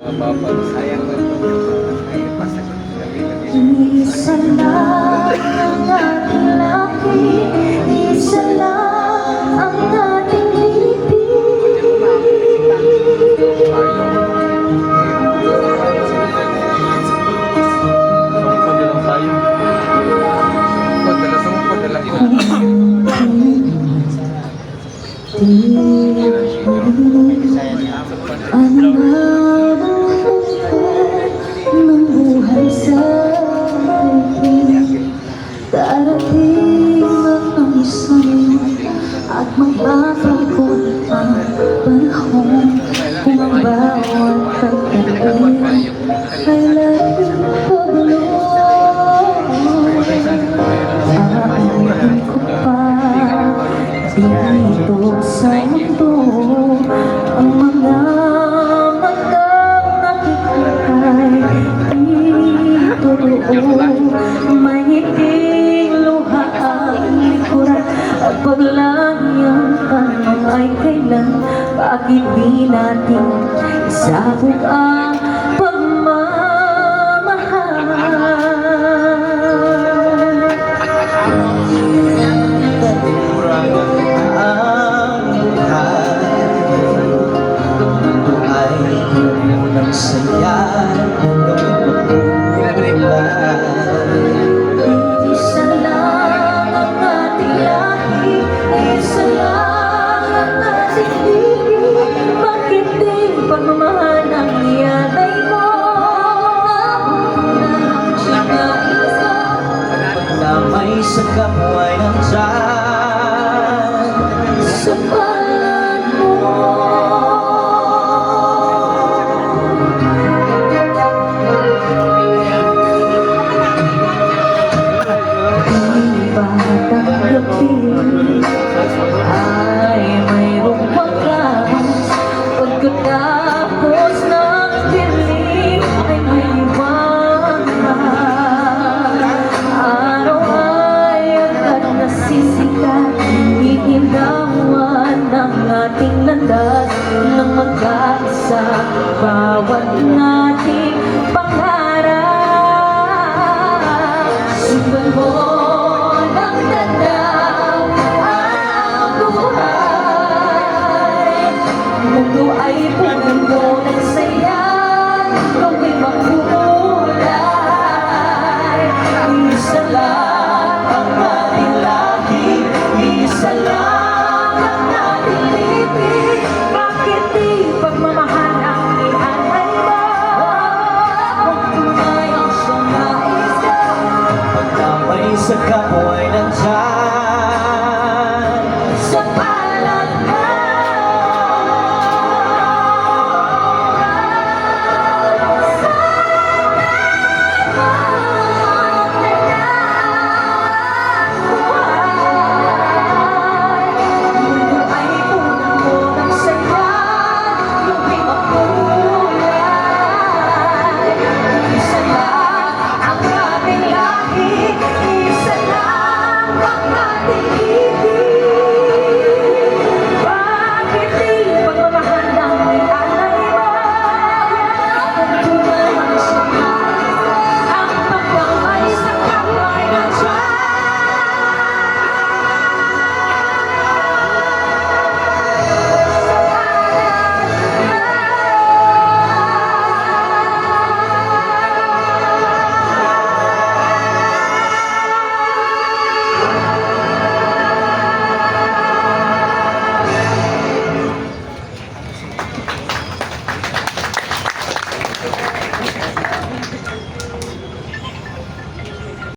Sayang na ito. Ay, pasagot. Isa lang ang ating laki, isa lang ang ating libig. Ano ng buhay sa atin, darating ang isang at magbabago ang panahon. Kung ang bawat pagdating ay laging pabulong, aamin ko pa dito sa mundo ang mga matang nakikitay dito doon. May ngiting luha ang likuran at paglagi ang tanong ay kailan, bakit di natin isabog ang isa lang ang ating lahi, isa lang ang ating ibig. Bakit di pagmamahal ang iyanay mo? Siya na isa na may sagap ay nandyan sa palad mo. Ay mayroong wakas, pagkatapos ng dilim ay may liwanag. Araw ay agad nasisikat, iinawan ng ating landas ng mag-aisa, bawat nating pangarap. Sundan mo